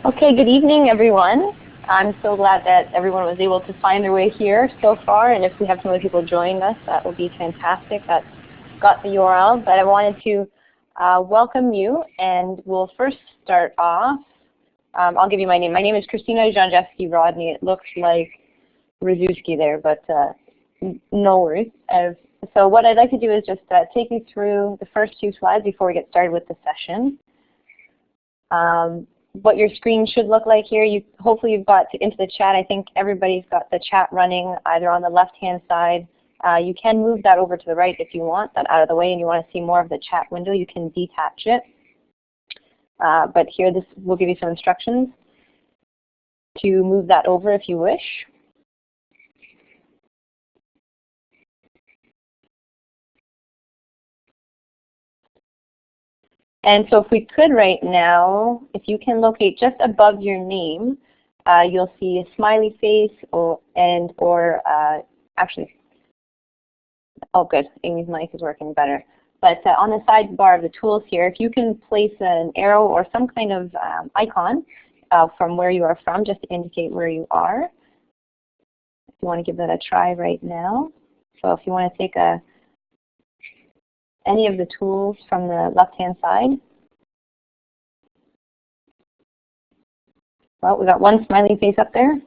Okay, good evening, everyone. I'm so glad that everyone was able to find their way here so far, and if we have some other people joining us, that will be fantastic. That's got the URL, but I wanted to welcome you, and we'll first start off. I'll give you my name. My name is Christina Janjewski-Rodney. It looks like Rzuski there, but no worries. So what I'd like to do is just take you through the first few slides before we get started with the session. What your screen should look like here, hopefully you've got into the chat. I think everybody's got the chat running either on the left-hand side. You can move that over to the right if you want that out of the way and you want to see more of the chat window. You can detach it. But here, this will give you some instructions to move that over if you wish. And so if we could right now, if you can locate just above your name, you'll see a smiley face actually, oh good, Amy's mic is working better. But on the sidebar of the tools here, if you can place an arrow or some kind of icon from where you are from, just to indicate where you are. If you want to give that a try right now. So if you want to take any of the tools from the left-hand side. Well, we got one smiley face up there.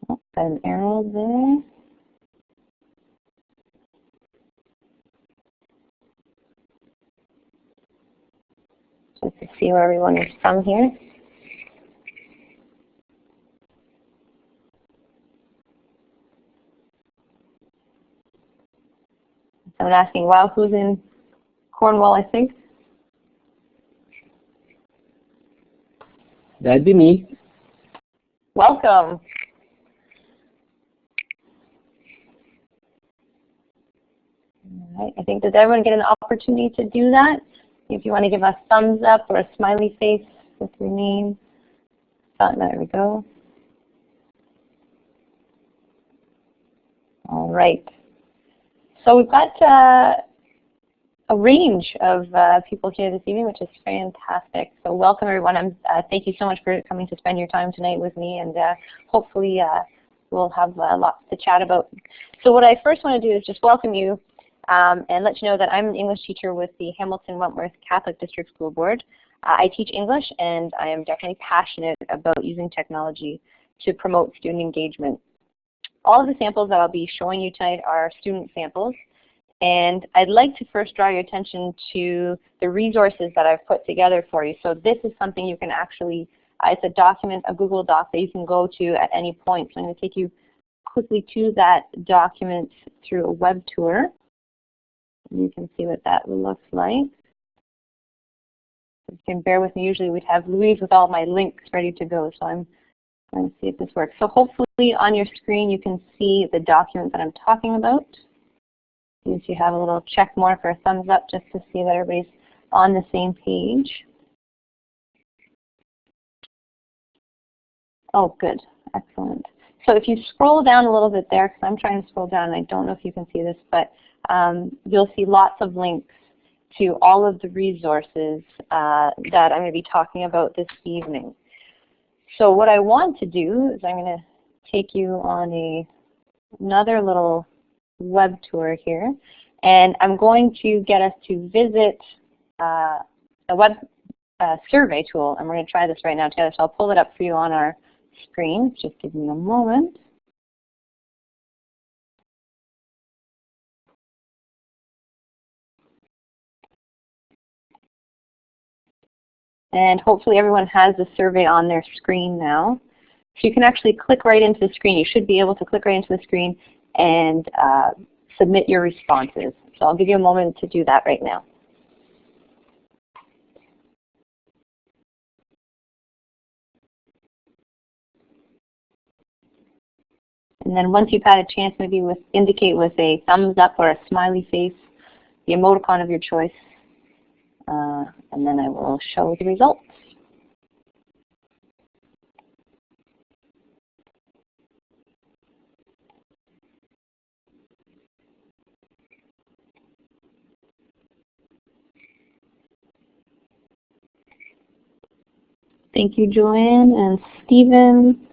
Oh, got an arrow there. Just to see where everyone is from here. Someone asking, wow, who's in Cornwall, I think? That'd be me. Welcome. All right, I think, does everyone get an opportunity to do that? If you want to give a thumbs up or a smiley face with your name. Oh, there we go. All right. So we've got a range of people here this evening, which is fantastic. So welcome, everyone. Thank you so much for coming to spend your time tonight with me, and hopefully we'll have lots to chat about. So what I first want to do is just welcome you and let you know that I'm an English teacher with the Hamilton-Wentworth Catholic District School Board. I teach English, and I am definitely passionate about using technology to promote student engagement. All of the samples that I'll be showing you tonight are student samples, and I'd like to first draw your attention to the resources that I've put together for you. So this is something you can actually, it's a document, a Google Doc that you can go to at any point. So I'm going to take you quickly to that document through a web tour. You can see what that looks like. You can bear with me. Usually we'd have Louise with all my links ready to go, so I'm going to see if this works. So hopefully on your screen you can see the document that I'm talking about. If you have a little check mark or a thumbs up just to see that everybody's on the same page. Oh, good. Excellent. So if you scroll down a little bit there, because I'm trying to scroll down and I don't know if you can see this, but you'll see lots of links to all of the resources that I'm going to be talking about this evening. So what I want to do is I'm going to take you on another little web tour here, and I'm going to get us to visit a web survey tool, and we're going to try this right now together. So I'll pull it up for you on our screen. Just give me a moment. And hopefully everyone has the survey on their screen now. So you can actually click right into the screen. You should be able to click right into the screen and submit your responses. So I'll give you a moment to do that right now. And then once you've had a chance, maybe indicate with a thumbs up or a smiley face, the emoticon of your choice, and then I will show the results. Thank you, Joanne and Stephen.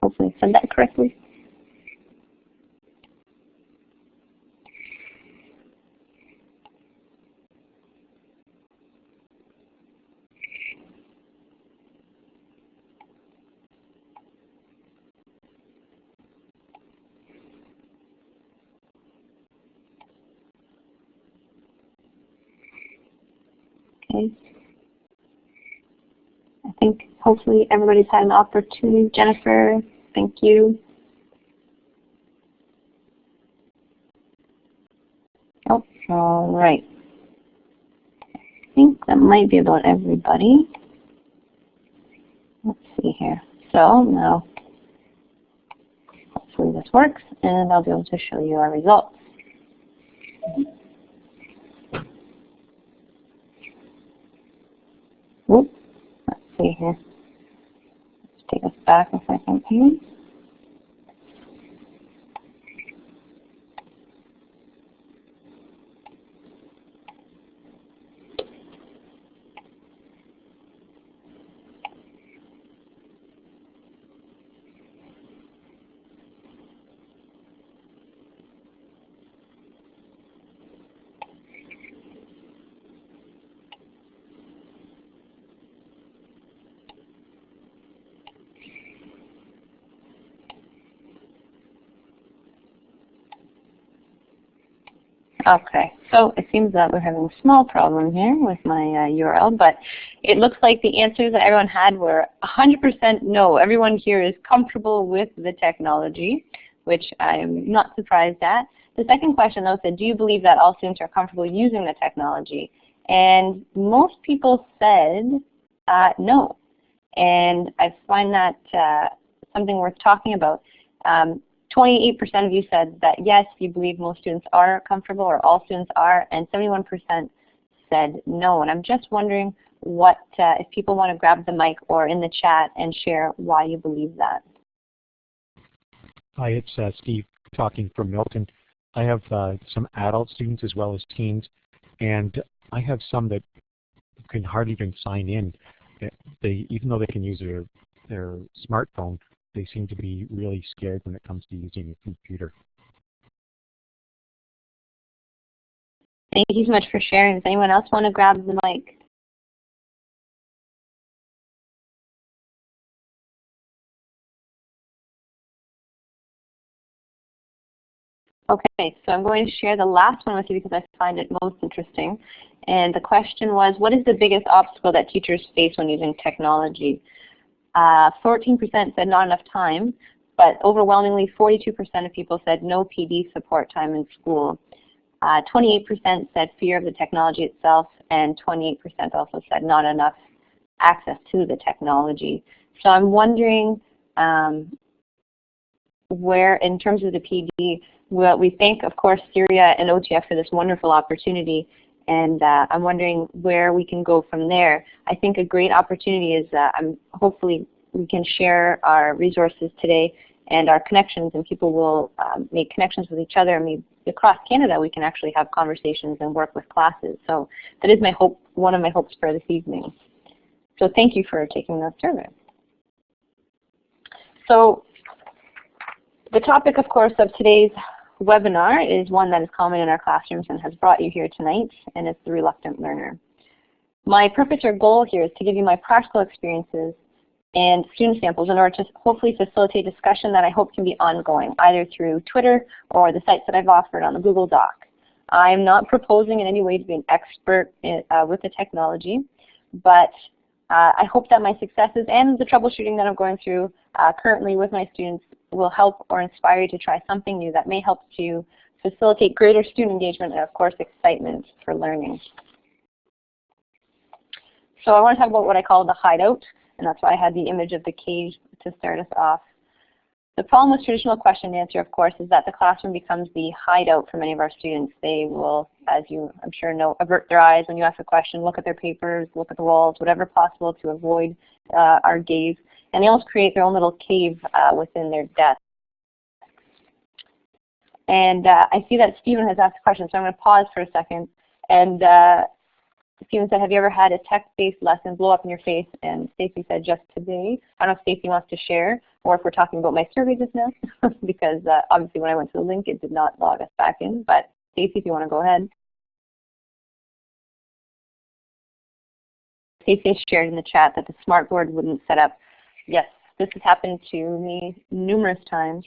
Hopefully I said that correctly. Okay. I think hopefully everybody's had an opportunity. Jennifer, thank you. Oh, all right. I think that might be about everybody. Let's see here. So now, hopefully this works, and I'll be able to show you our results. Whoop. Let's see here. Let's take us back a second here. Okay, so it seems that we're having a small problem here with my URL, but it looks like the answers that everyone had were 100% no. Everyone here is comfortable with the technology, which I'm not surprised at. The second question, though, said, do you believe that all students are comfortable using the technology? And most people said no. And I find that something worth talking about. 28% of you said that yes, you believe most students are comfortable, or all students are, and 71% said no. And I'm just wondering what, if people want to grab the mic or in the chat and share why you believe that. Hi, it's Steve talking from Milton. I have some adult students as well as teens, and I have some that can hardly even sign in. Even though they can use their smartphone, they seem to be really scared when it comes to using a computer. Thank you so much for sharing. Does anyone else want to grab the mic? Okay, so I'm going to share the last one with you because I find it most interesting. And the question was, what is the biggest obstacle that teachers face when using technology? 14% said not enough time, but overwhelmingly 42% of people said no PD support time in school. 28% said fear of the technology itself, and 28% also said not enough access to the technology. So I'm wondering where, in terms of the PD, well, we thank, of course, Syria and OTF for this wonderful opportunity, and I'm wondering where we can go from there. I think a great opportunity is hopefully we can share our resources today and our connections, and people will make connections with each other. I mean, across Canada, we can actually have conversations and work with classes. So that is my hope, one of my hopes for this evening. So thank you for taking that survey. So the topic, of course, of today's webinar is one that is common in our classrooms and has brought you here tonight, and it's the reluctant learner. My purpose or goal here is to give you my practical experiences and student samples in order to hopefully facilitate discussion that I hope can be ongoing, either through Twitter or the sites that I've offered on the Google Doc. I'm not proposing in any way to be an expert with the technology, but I hope that my successes and the troubleshooting that I'm going through currently with my students will help or inspire you to try something new that may help to facilitate greater student engagement and, of course, excitement for learning. So I want to talk about what I call the hideout, and that's why I had the image of the cage to start us off. The problem with traditional question and answer, of course, is that the classroom becomes the hideout for many of our students. They will, as you I'm sure know, avert their eyes when you ask a question, look at their papers, look at the walls, whatever possible to avoid our gaze. And they almost create their own little cave within their desk. And I see that Stephen has asked a question, so I'm going to pause for a second. And Steven said, have you ever had a text-based lesson blow up in your face? And Stacy said, just today. I don't know if Stacy wants to share, or if we're talking about my survey just now, because obviously when I went to the link, it did not log us back in. But Stacy, if you want to go ahead. Stacy shared in the chat that the smartboard wouldn't set up. Yes, this has happened to me numerous times.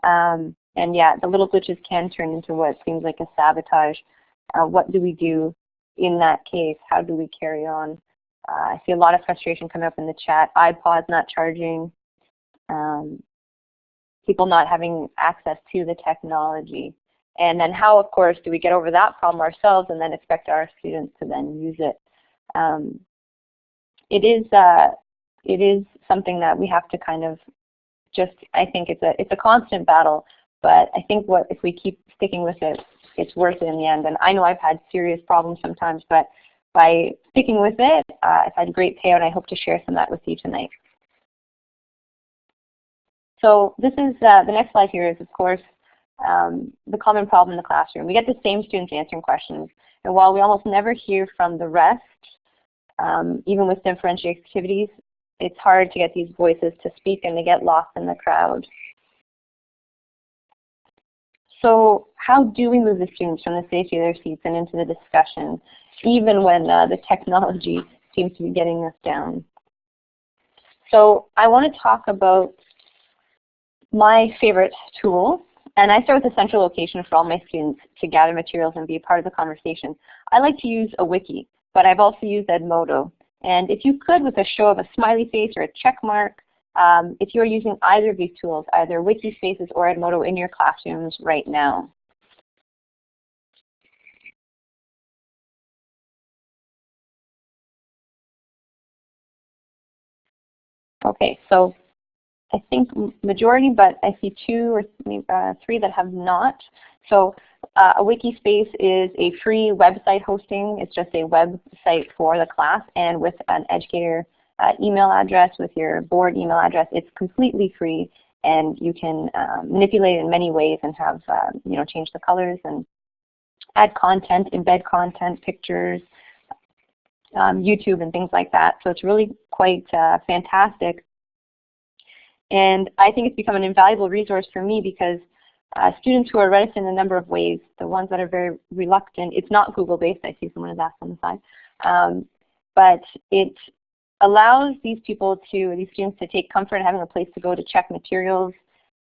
And yeah, the little glitches can turn into what seems like a sabotage. What do we do in that case? How do we carry on? I see a lot of frustration coming up in the chat. iPods not charging, people not having access to the technology. And then how, of course, do we get over that problem ourselves and then expect our students to then use it? It is something that we have to kind of just, I think it's a constant battle, but I think if we keep sticking with it, it's worth it in the end. And I know I've had serious problems sometimes, but by sticking with it, I've had great payout, and I hope to share some of that with you tonight. So this is, the next slide here is, of course, the common problem in the classroom. We get the same students answering questions, and while we almost never hear from the rest, even with differentiated activities, it's hard to get these voices to speak, and they get lost in the crowd. So how do we move the students from the safety of their seats and into the discussion, even when the technology seems to be getting us down? So I want to talk about my favorite tool, and I start with a central location for all my students to gather materials and be a part of the conversation. I like to use a wiki, but I've also used Edmodo. And if you could, with a show of a smiley face or a check mark, if you're using either of these tools, either Wikispaces or Edmodo in your classrooms right now. Okay, so I think majority, but I see two or three that have not. So a Wikispace is a free website hosting. It's just a website for the class, and with an educator email address, with your board email address, it's completely free, and you can manipulate it in many ways and have change the colors and add content, embed content, pictures, YouTube and things like that. So it's really quite fantastic. And I think it's become an invaluable resource for me because students who are reticent in a number of ways, the ones that are very reluctant, it's not Google-based, I see someone has asked on the side, but it allows these students to take comfort in having a place to go to check materials,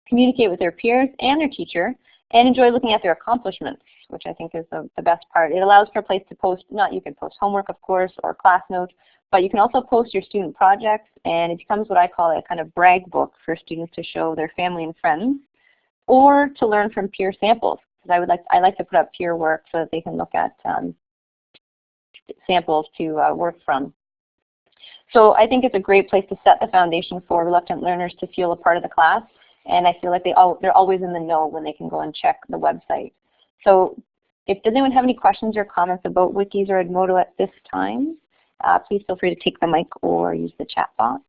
communicate with their peers and their teacher, and enjoy looking at their accomplishments, which I think is the best part. It allows for a place to post, you can post homework, of course, or class notes, but you can also post your student projects, and it becomes what I call a kind of brag book for students to show their family and friends, or to learn from peer samples. Because I like to put up peer work so that they can look at samples to work from. So I think it's a great place to set the foundation for reluctant learners to feel a part of the class, and I feel like they're always in the know when they can go and check the website. So does anyone have any questions or comments about wikis or Edmodo at this time? Please feel free to take the mic or use the chat box.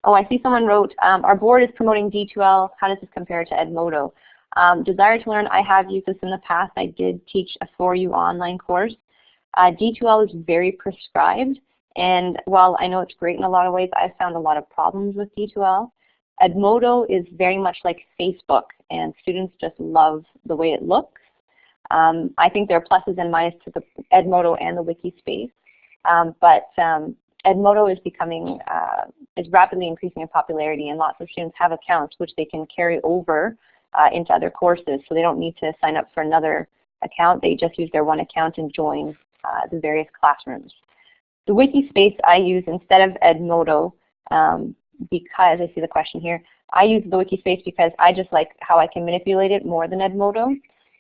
Oh, I see someone wrote, our board is promoting D2L. How does this compare to Edmodo? Desire to learn, I have used this in the past. I did teach a 4U online course. D2L is very prescribed, and while I know it's great in a lot of ways, I've found a lot of problems with D2L. Edmodo is very much like Facebook, and students just love the way it looks. I think there are pluses and minuses to the Edmodo and the Wikispace, but Edmodo is rapidly increasing in popularity, and lots of students have accounts which they can carry over into other courses, so they don't need to sign up for another account. They just use their one account and join the various classrooms. The Wikispace I use instead of Edmodo because, I see the question here, I use the Wikispace because I just like how I can manipulate it more than Edmodo.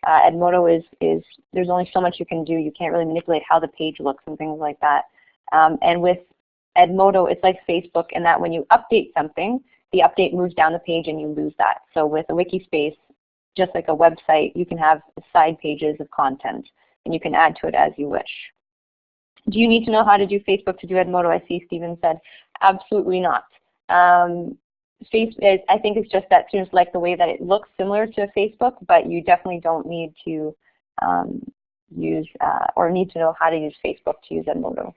Edmodo is there's only so much you can do. You can't really manipulate how the page looks and things like that. And with Edmodo, it's like Facebook in that when you update something, the update moves down the page and you lose that. So with a Wikispace, just like a website, you can have side pages of content, and you can add to it as you wish. Do you need to know how to do Facebook to do Edmodo? I see Stephen said, absolutely not. I think it's just that students like the way that it looks similar to Facebook, but you definitely don't need to use or need to know how to use Facebook to use Edmodo.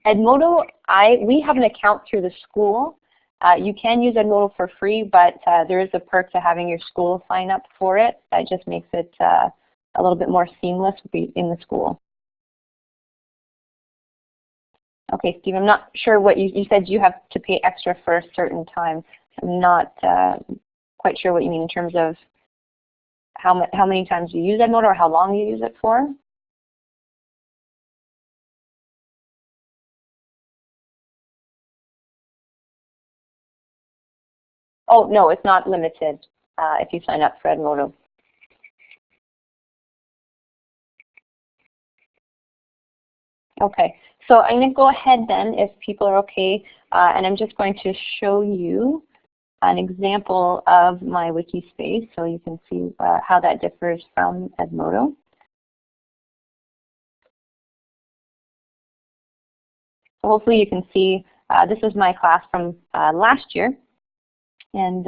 Edmodo, we have an account through the school. You can use Edmodo for free, but there is a perk to having your school sign up for it. That just makes it a little bit more seamless in the school. Okay, Steve, I'm not sure what you said you have to pay extra for a certain time. I'm not quite sure what you mean in terms of how many times you use Edmodo or how long you use it for. Oh, no, it's not limited if you sign up for Edmodo. Okay, so I'm going to go ahead then if people are okay, and I'm just going to show you an example of my wiki space so you can see how that differs from Edmodo. So hopefully you can see this is my class from last year. And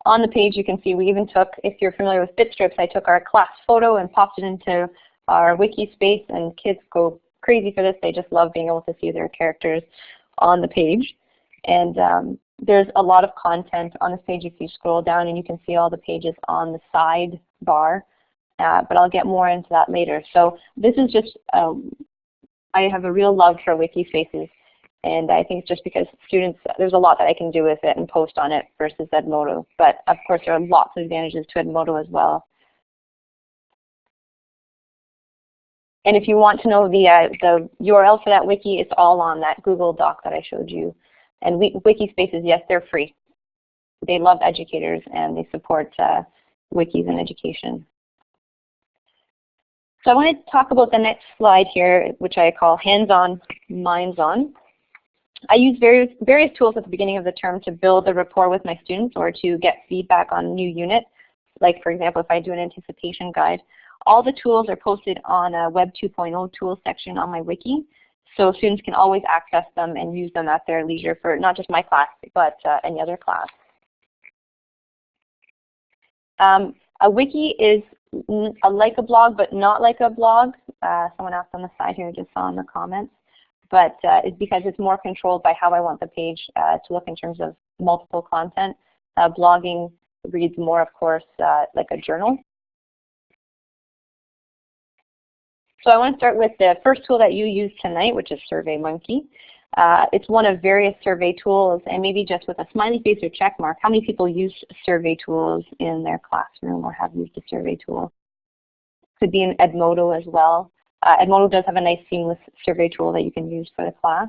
on the page you can see we even took, if you're familiar with BitStrips, I took our class photo and popped it into our wiki space, and kids go crazy for this. They just love being able to see their characters on the page. And there's a lot of content on this page if you scroll down, and you can see all the pages on the side bar. But I'll get more into that later. So this is just, I have a real love for wiki spaces. And I think it's just because students, there's a lot that I can do with it and post on it versus Edmodo. But of course, there are lots of advantages to Edmodo as well. And if you want to know the URL for that wiki, it's all on that Google Doc that I showed you. And wiki spaces, yes, they're free. They love educators and they support wikis and education. So I want to talk about the next slide here, which I call hands-on, minds-on. I use various tools at the beginning of the term to build a rapport with my students or to get feedback on new units. Like, for example, if I do an anticipation guide, all the tools are posted on a Web 2.0 tools section on my wiki, so students can always access them and use them at their leisure for not just my class, but any other class. A wiki is like a blog, but not like a blog. Someone asked on the side here, just saw in the comments. But it's because it's more controlled by how I want the page to look in terms of multiple content. Blogging reads more, of course, like a journal. So I want to start with the first tool that you use tonight, which is SurveyMonkey. It's one of various survey tools, and maybe just with a smiley face or check mark, how many people use survey tools in their classroom or have used a survey tool? Could be in Edmodo as well. Edmodo does have a nice seamless survey tool that you can use for the class.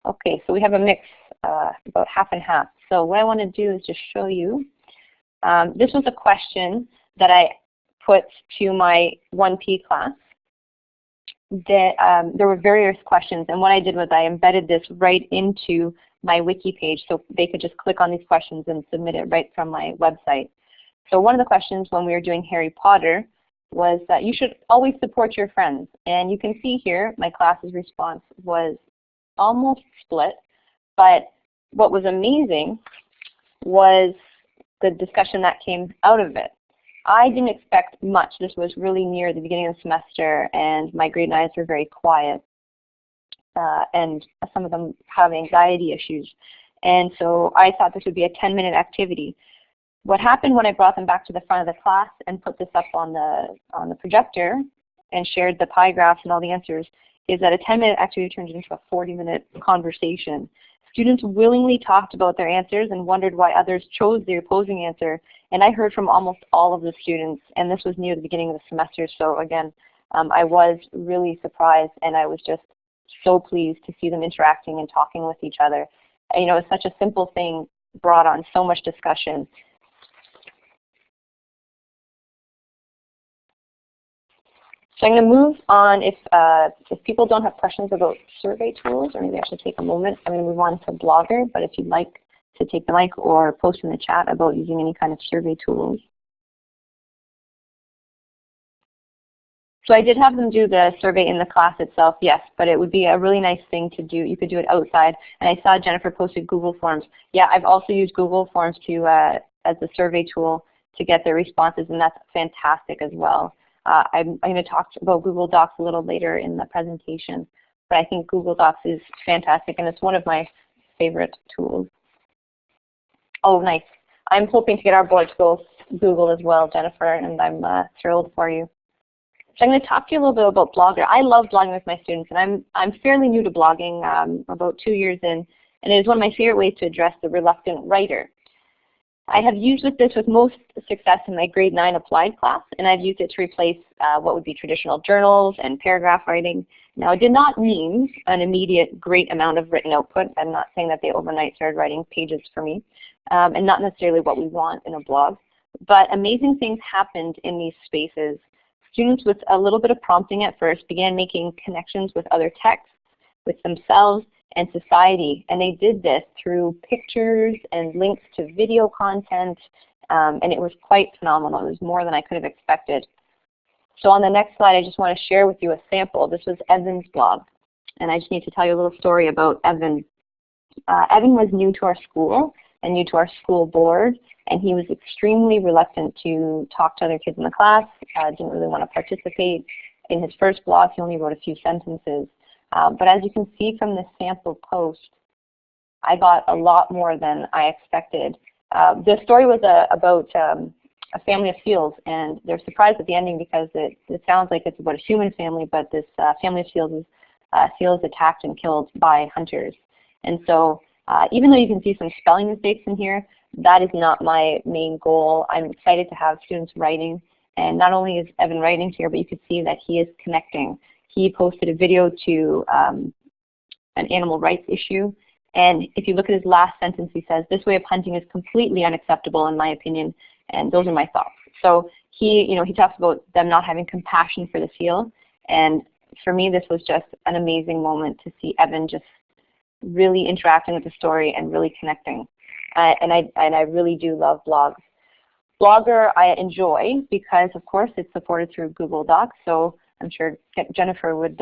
Okay, so we have a mix, about half and half. So what I want to do is just show you. This was a question that I put to my 1P class. There were various questions, and what I did was I embedded this right into my wiki page so they could just click on these questions and submit it right from my website. So one of the questions when we were doing Harry Potter was that you should always support your friends. And you can see here my class's response was almost split, but what was amazing was the discussion that came out of it. I didn't expect much. This was really near the beginning of the semester, and my grade 9s were very quiet, and some of them have anxiety issues. And so I thought this would be a 10-minute activity. What happened when I brought them back to the front of the class and put this up on the projector and shared the pie graphs and all the answers is that a 10-minute activity turned into a 40-minute conversation. Students willingly talked about their answers and wondered why others chose the opposing answer. And I heard from almost all of the students, and this was near the beginning of the semester. So again, I was really surprised, and I was just so pleased to see them interacting and talking with each other. And, you know, it's such a simple thing brought on so much discussion. So I'm going to move on. If people don't have questions about survey tools, or maybe I should take a moment, I'm going to move on to Blogger, but if you'd like to take the mic or post in the chat about using any kind of survey tools. So I did have them do the survey in the class itself, yes, but it would be a really nice thing to do. You could do it outside. And I saw Jennifer posted Google Forms. Yeah, I've also used Google Forms to as a survey tool to get their responses, and that's fantastic as well. I'm going to talk about Google Docs a little later in the presentation, but I think Google Docs is fantastic, and it's one of my favorite tools. Oh, nice. I'm hoping to get our board to go Google as well, Jennifer, and I'm thrilled for you. So I'm going to talk to you a little bit about Blogger. I love blogging with my students, and I'm fairly new to blogging, about 2 years in, and it is one of my favorite ways to address the reluctant writer. I have used this with most success in my grade 9 applied class, and I've used it to replace what would be traditional journals and paragraph writing. Now, it did not mean an immediate great amount of written output. I'm not saying that they overnight started writing pages for me, and not necessarily what we want in a blog. But amazing things happened in these spaces. Students with a little bit of prompting at first began making connections with other texts, with themselves, and society. And they did this through pictures and links to video content, and it was quite phenomenal. It was more than I could have expected. So on the next slide, I just want to share with you a sample. This was Evan's blog, and I just need to tell you a little story about Evan. Evan was new to our school and new to our school board, and he was extremely reluctant to talk to other kids in the class, didn't really want to participate. In his first blog, he only wrote a few sentences. But as you can see from this sample post, I got a lot more than I expected. The story was about a family of seals, and they're surprised at the ending because it sounds like it's about a human family, but this family of seals is attacked and killed by hunters. And so even though you can see some spelling mistakes in here, that is not my main goal. I'm excited to have students writing, and not only is Evan writing here, but you can see that he is connecting. He posted a video to an animal rights issue, and if you look at his last sentence, he says, "This way of hunting is completely unacceptable in my opinion, and those are my thoughts." So he talks about them not having compassion for the seal, and for me this was just an amazing moment to see Evan just really interacting with the story and really connecting. And I really do love blogs. Blogger I enjoy because, of course, it's supported through Google Docs, so I'm sure Jennifer would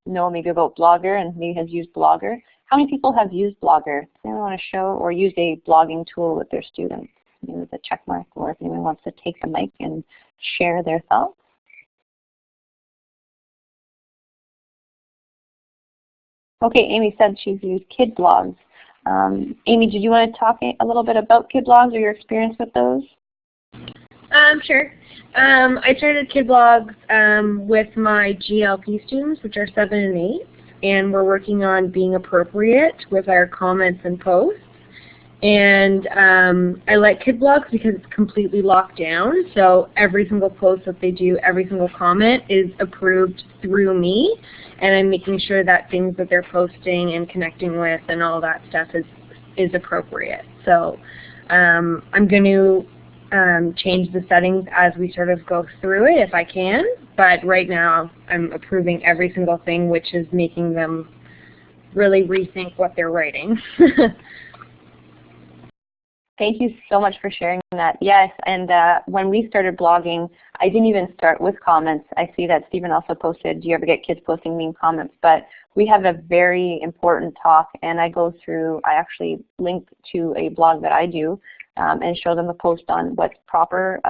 know maybe about Blogger and maybe has used Blogger. How many people have used Blogger? Does anyone want to show or use a blogging tool with their students? Maybe with a check mark, or if anyone wants to take the mic and share their thoughts. Okay, Amy said she's used kid blogs. Amy, did you want to talk a little bit about kid blogs or your experience with those? Sure. I started kid blogs with my GLP students, which are 7 and 8, and we're working on being appropriate with our comments and posts. And I like kid blogs because it's completely locked down, so every single post that they do, every single comment is approved through me, and I'm making sure that things that they're posting and connecting with and all that stuff is appropriate. So I'm going to change the settings as we sort of go through it if I can, but right now I'm approving every single thing, which is making them really rethink what they're writing. Thank you so much for sharing that. Yes, and when we started blogging, I didn't even start with comments. I see that Stephen also posted, do you ever get kids posting mean comments? But we have a very important talk, and I actually link to a blog that I do and show them a post on what's proper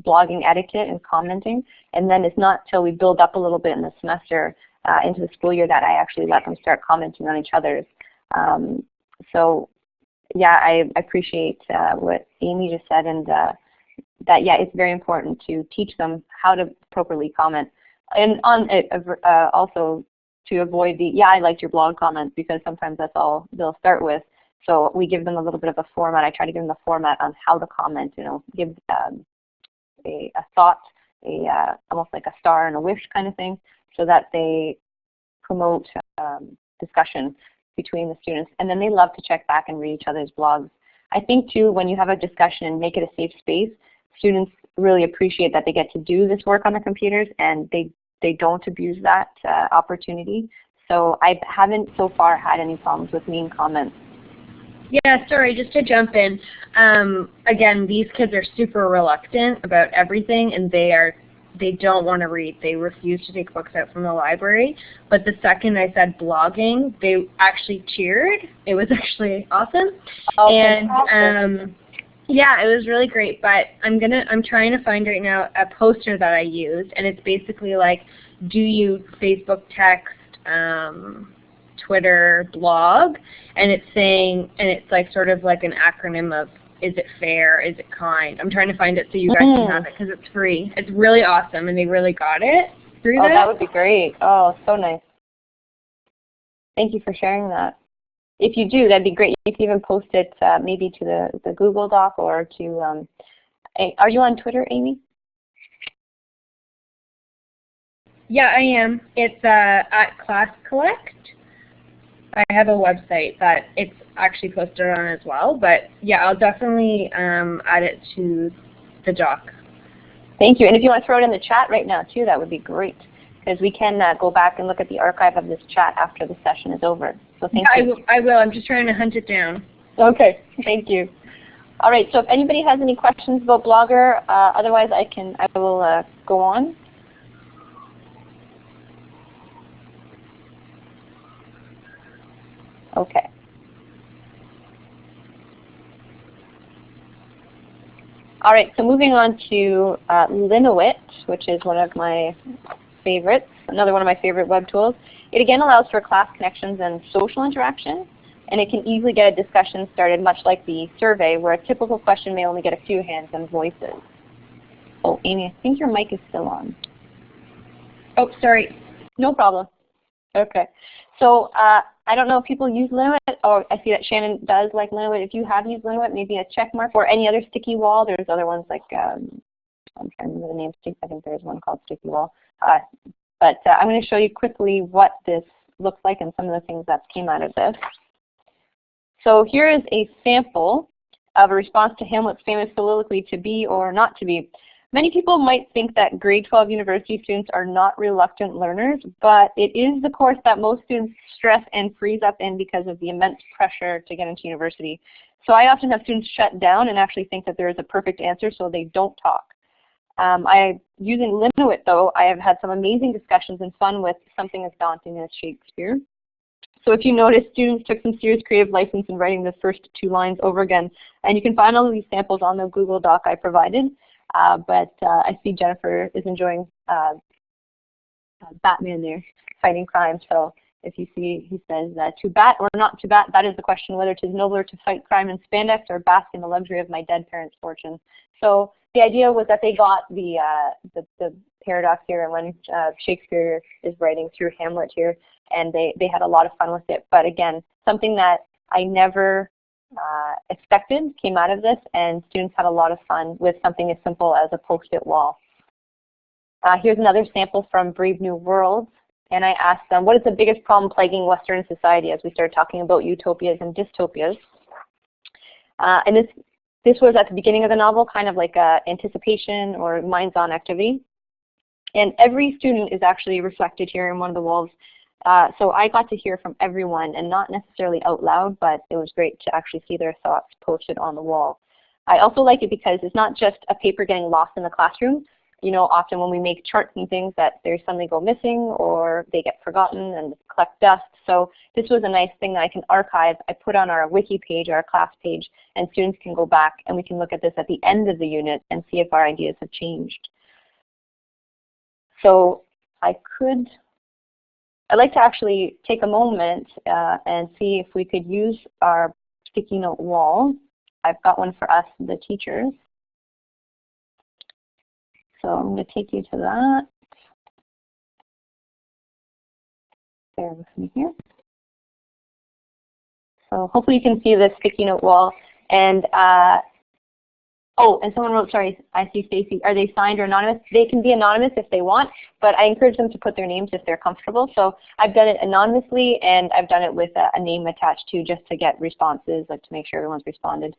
blogging etiquette and commenting. And then it's not till we build up a little bit in the semester into the school year that I actually let them start commenting on each other's. So yeah, I appreciate what Amy just said, and that, yeah, it's very important to teach them how to properly comment. And on it, also to avoid the, yeah, I liked your blog comments, because sometimes that's all they'll start with. So we give them a little bit of a format. I try to give them the format on how to comment, give a thought, almost like a star and a wish kind of thing, so that they promote discussion between the students, and then they love to check back and read each other's blogs. I think too, when you have a discussion and make it a safe space, students really appreciate that they get to do this work on their computers, and they don't abuse that opportunity. So I haven't so far had any problems with mean comments. Yeah, sorry, just to jump in. Again, these kids are super reluctant about everything, and they don't want to read. They refuse to take books out from the library. But the second I said blogging, they actually cheered. It was actually awesome. Oh, and Yeah, it was really great, but I'm trying to find right now a poster that I used, and it's basically like, do you Facebook, text, Twitter, blog, and it's saying, and it's like sort of like an acronym of, is it fair, is it kind? I'm trying to find it so you guys can have it because it's free. It's really awesome, and they really got it through this. Oh, that would be great. Oh, so nice. Thank you for sharing that. If you do, that'd be great. You can even post it maybe to the Google Doc or to, are you on Twitter, Amy? Yeah, I am. It's at Class Collect. I have a website that it's actually posted on as well, but yeah, I'll definitely add it to the doc. Thank you. And if you want to throw it in the chat right now too, that would be great, because we can go back and look at the archive of this chat after the session is over. So thank you. I will. I'm just trying to hunt it down. Okay. Thank you. All right. So if anybody has any questions about Blogger, otherwise I will go on. Okay. All right, so moving on to Linowit, which is one of my favorites, another one of my favorite web tools. It again allows for class connections and social interaction, and it can easily get a discussion started, much like the survey, where a typical question may only get a few hands and voices. Oh, Amy, I think your mic is still on. Oh, sorry. No problem. Okay. So I don't know if people use Linowit. Oh, I see that Shannon does like Linowit. If you have used Linowit, maybe a check mark, or any other sticky wall. There's other ones like, I'm trying to remember the name. I think there's one called Sticky Wall. But I'm going to show you quickly what this looks like and some of the things that came out of this. So here is a sample of a response to Hamlet's famous soliloquy, to be or not to be. Many people might think that grade 12 university students are not reluctant learners, but it is the course that most students stress and freeze up in because of the immense pressure to get into university. So I often have students shut down and actually think that there is a perfect answer, so they don't talk. Using Linowit, though, I have had some amazing discussions and fun with something as daunting as Shakespeare. So if you notice, students took some serious creative license in writing the first 2 lines over again. And you can find all of these samples on the Google Doc I provided. But I see Jennifer is enjoying Batman there, fighting crime. So if you see, he says, to bat or not to bat, that is the question, whether 'tis nobler to fight crime in spandex or bask in the luxury of my dead parents' fortune. So the idea was that they got the paradox here, and when Shakespeare is writing through Hamlet here, and they had a lot of fun with it. But again, something that I never expected came out of this, and students had a lot of fun with something as simple as a post-it wall. Here's another sample from Brave New Worlds, and I asked them, what is the biggest problem plaguing Western society, as we started talking about utopias and dystopias. And this was at the beginning of the novel, kind of like anticipation or minds-on activity. And every student is actually reflected here in one of the walls. So I got to hear from everyone, and not necessarily out loud, but it was great to actually see their thoughts posted on the wall. I also like it because it's not just a paper getting lost in the classroom. You know, often when we make charts and things that they suddenly go missing or they get forgotten and collect dust. So this was a nice thing that I can archive. I put on our wiki page, our class page, and students can go back and we can look at this at the end of the unit and see if our ideas have changed. So I'd like to actually take a moment and see if we could use our sticky note wall. I've got one for us, the teachers. So I'm going to take you to that. Bear with me here. So hopefully you can see the sticky note wall. And oh, and someone wrote, sorry, I see Stacy, are they signed or anonymous? They can be anonymous if they want, but I encourage them to put their names if they're comfortable. So I've done it anonymously, and I've done it with a name attached to, just to get responses, like to make sure everyone's responded.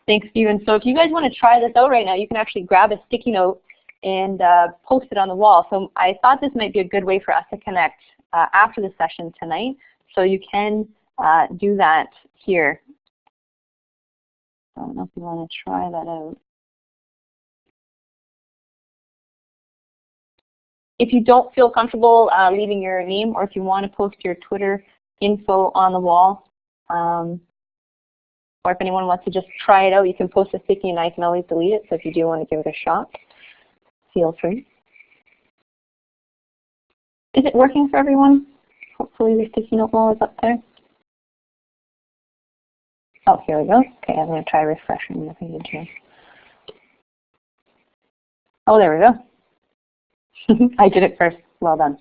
Thanks, Steven. So if you guys want to try this out right now, you can actually grab a sticky note and post it on the wall. So I thought this might be a good way for us to connect after the session tonight. So you can do that here. I don't know if you want to try that out. If you don't feel comfortable leaving your name, or if you want to post your Twitter info on the wall, or if anyone wants to just try it out, you can post a sticky and I can always delete it. So if you do want to give it a shot, feel free. Is it working for everyone? Hopefully the sticky note wall is up there. Oh, here we go. Okay, I'm going to try refreshing the page here. Oh, there we go. I did it first. Well done.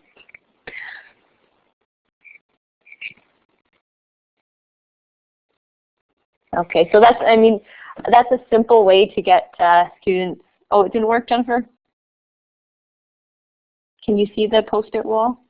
Okay, so that's, I mean, that's a simple way to get students. Oh, it didn't work, Jennifer? Can you see the post-it wall?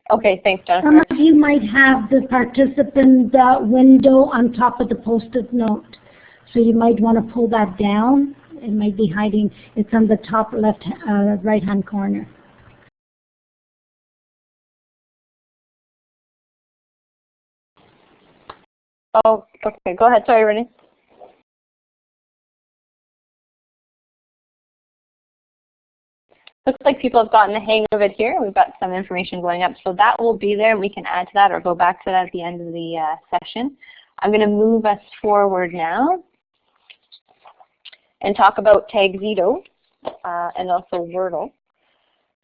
Okay, thanks, Jennifer. Some of you might have the participant window on top of the post-it note. So you might want to pull that down. It might be hiding. It's on the top left, right-hand corner. Oh, okay. Go ahead. Sorry, Renee. Looks like people have gotten the hang of it here. We've got some information going up. So that will be there. We can add to that or go back to that at the end of the session. I'm going to move us forward now and talk about Tagxedo and also Wordle.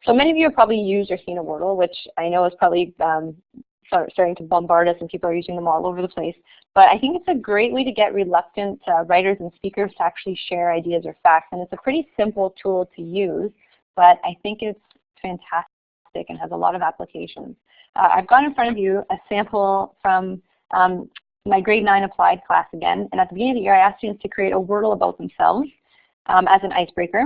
So many of you have probably used or seen a Wordle, which I know is probably starting to bombard us and people are using them all over the place. But I think it's a great way to get reluctant writers and speakers to actually share ideas or facts. And it's a pretty simple tool to use, but I think it's fantastic and has a lot of applications. I've got in front of you a sample from my grade 9 applied class again. And at the beginning of the year, I asked students to create a Wordle about themselves as an icebreaker.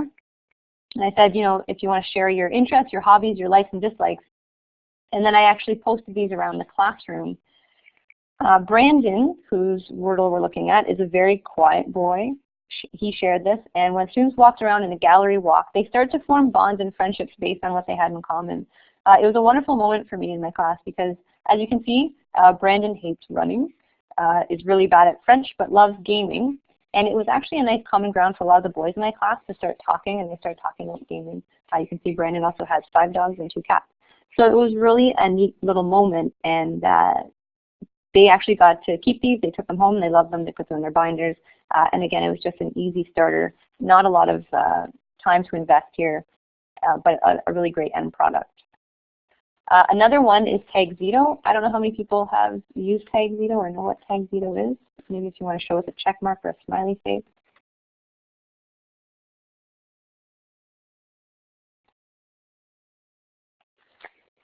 And I said, you know, if you want to share your interests, your hobbies, your likes and dislikes. And then I actually posted these around the classroom. Brandon, whose Wordle we're looking at, is a very quiet boy. He shared this, and when students walked around in a gallery walk, they started to form bonds and friendships based on what they had in common. It was a wonderful moment for me in my class because, as you can see, Brandon hates running, is really bad at French, but loves gaming. And it was actually a nice common ground for a lot of the boys in my class to start talking, and they started talking about gaming. You can see Brandon also has 5 dogs and 2 cats. So it was really a neat little moment, and they actually got to keep these. They took them home. They loved them. They put them in their binders. And again, it was just an easy starter. Not a lot of time to invest here, but a really great end product. Another one is Tagxedo. I don't know how many people have used Tagxedo or know what Tagxedo is. Maybe if you want to show us a check mark or a smiley face.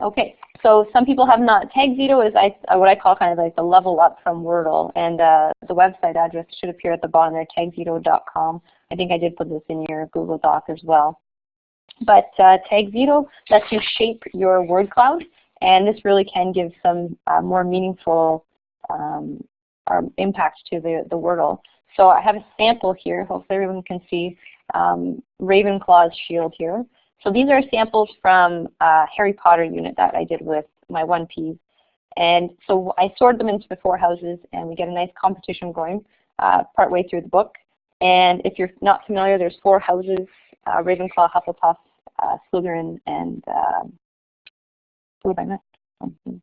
Okay, so some people have not. Tagxedo is what I call kind of like the level up from Wordle, and the website address should appear at the bottom there, tagxedo.com. I think I did put this in your Google Doc as well. But Tagxedo lets you shape your word cloud, and this really can give some more meaningful impact to the Wordle. So I have a sample here. Hopefully everyone can see Ravenclaw's shield here. So these are samples from a Harry Potter unit that I did with my 1Ps. And so I sorted them into the 4 houses, and we get a nice competition going partway through the book. And if you're not familiar, there's 4 houses, Ravenclaw, Hufflepuff, Slytherin, and what have I missed?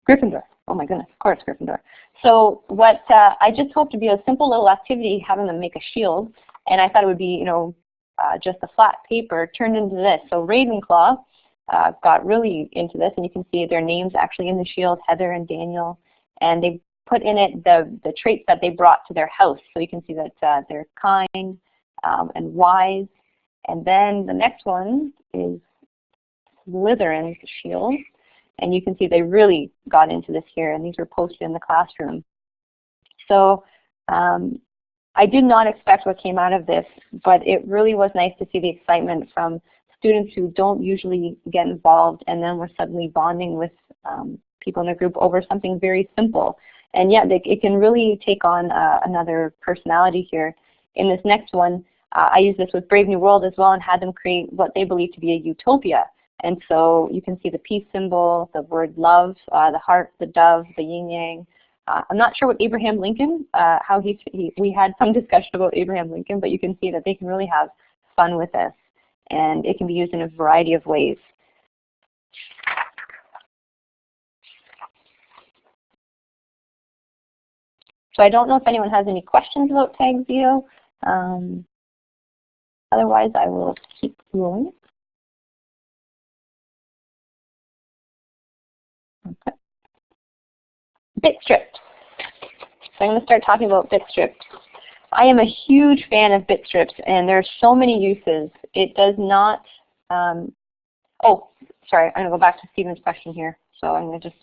Gryffindor. Oh my goodness, of course, Gryffindor. So what I just hoped to be a simple little activity, having them make a shield, and I thought it would be, you know, just a flat paper turned into this. So Ravenclaw got really into this, and you can see their names actually in the shield, Heather and Daniel, and they put in it the traits that they brought to their house. So you can see that they're kind and wise. And then the next one is Slytherin's shield, and you can see they really got into this here, and these were posted in the classroom. So I did not expect what came out of this, but it really was nice to see the excitement from students who don't usually get involved, and then we're suddenly bonding with people in a group over something very simple. And yet it can really take on another personality here. In this next one, I used this with Brave New World as well and had them create what they believe to be a utopia. And so you can see the peace symbol, the word love, the heart, the dove, the yin yang, I'm not sure what Abraham Lincoln, we had some discussion about Abraham Lincoln, but you can see that they can really have fun with this, and it can be used in a variety of ways. So I don't know if anyone has any questions about Tag Veto. Otherwise, I will keep going. Okay. Bit strips. So I'm going to start talking about bit strips. I am a huge fan of bit strips, and there are so many uses. It does not, oh, sorry, I'm going to go back to Stephen's question here. So I'm going to just,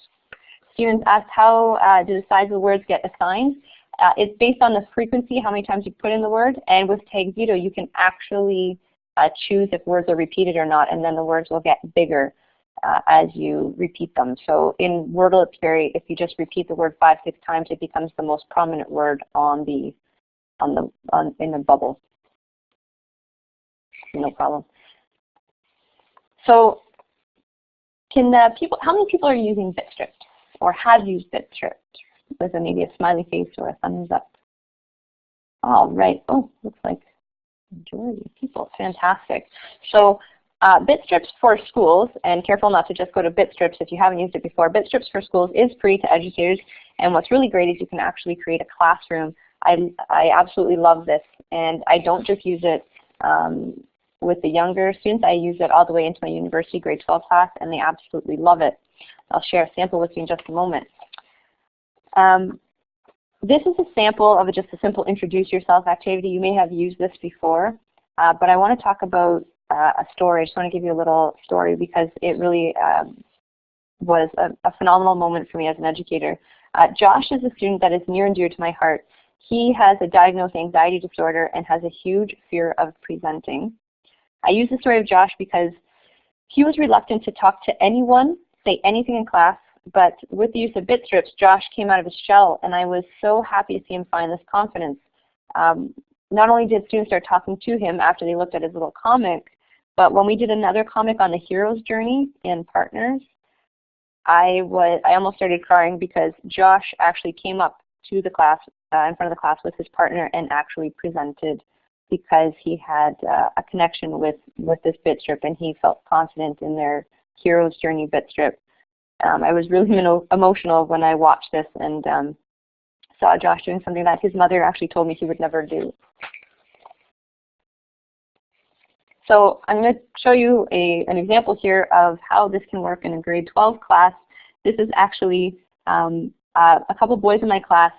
Stephen's asked how do the size of the words get assigned? It's based on the frequency, how many times you put in the word, and with Tag Veto you can actually choose if words are repeated or not, and then the words will get bigger as you repeat them. So in Wordle, it's if you just repeat the word 5, 6 times, it becomes the most prominent word in the bubble. No problem. So how many people are using bit strips or have used bit strips with maybe a smiley face or a thumbs up? All right. Oh, looks like majority of people. Fantastic. So bit strips for schools, and careful not to just go to bit strips if you haven't used it before. Bit strips for schools is free to educators, and what's really great is you can actually create a classroom. I absolutely love this, and I don't just use it with the younger students. I use it all the way into my university grade 12 class, and they absolutely love it. I'll share a sample with you in just a moment. This is a sample of just a simple introduce yourself activity. You may have used this before, but I want to talk about a story. I just want to give you a little story because it really was a phenomenal moment for me as an educator. Josh is a student that is near and dear to my heart. He has a diagnosed anxiety disorder and has a huge fear of presenting. I use the story of Josh because he was reluctant to talk to anyone, say anything in class, but with the use of bit strips, Josh came out of his shell, and I was so happy to see him find this confidence. Not only did students start talking to him after they looked at his little comic, but when we did another comic on the hero's journey in Partners, I almost started crying because Josh actually came up to the class, in front of the class with his partner and actually presented because he had a connection with this bit strip, and he felt confident in their hero's journey bit strip. I was really emotional when I watched this and saw Josh doing something that his mother actually told me he would never do. So I'm going to show you an example here of how this can work in a grade 12 class. This is actually a couple boys in my class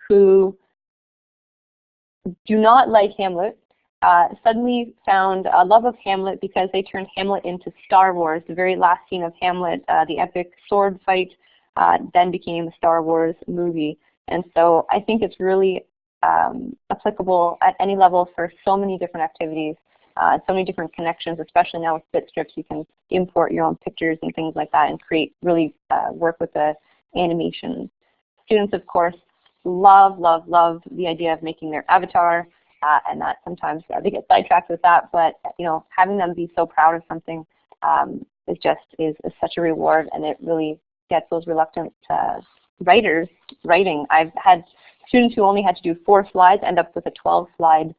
who do not like Hamlet, suddenly found a love of Hamlet because they turned Hamlet into Star Wars. The very last scene of Hamlet, the epic sword fight, then became a Star Wars movie. And so I think it's really applicable at any level for so many different activities, so many different connections, especially now with bit strips. You can import your own pictures and things like that and create, really work with the animation. Students, of course, love the idea of making their avatar, and that sometimes they get sidetracked with that, but having them be so proud of something is such a reward, and it really gets those reluctant writers writing. I've had students who only had to do 4 slides end up with a 12-slide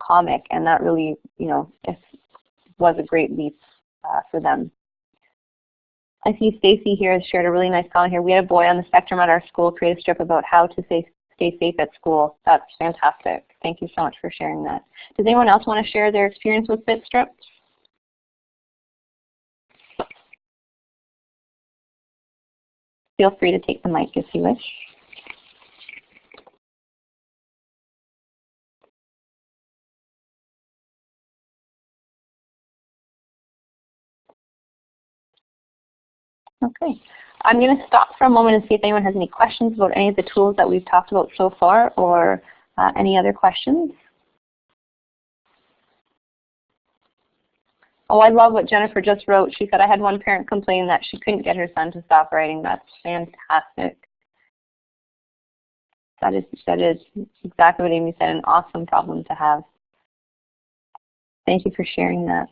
comic, and that really was a great leap for them. I see Stacy here has shared a really nice comment here. We had a boy on the spectrum at our school create a strip about how to stay safe at school. That's fantastic. Thank you so much for sharing that. Does anyone else want to share their experience with bit strips? Feel free to take the mic if you wish. Okay, I'm going to stop for a moment and see if anyone has any questions about any of the tools that we've talked about so far, or any other questions. Oh, I love what Jennifer just wrote. She said, I had one parent complain that she couldn't get her son to stop writing. That's fantastic. That is exactly what Amy said, an awesome problem to have. Thank you for sharing that.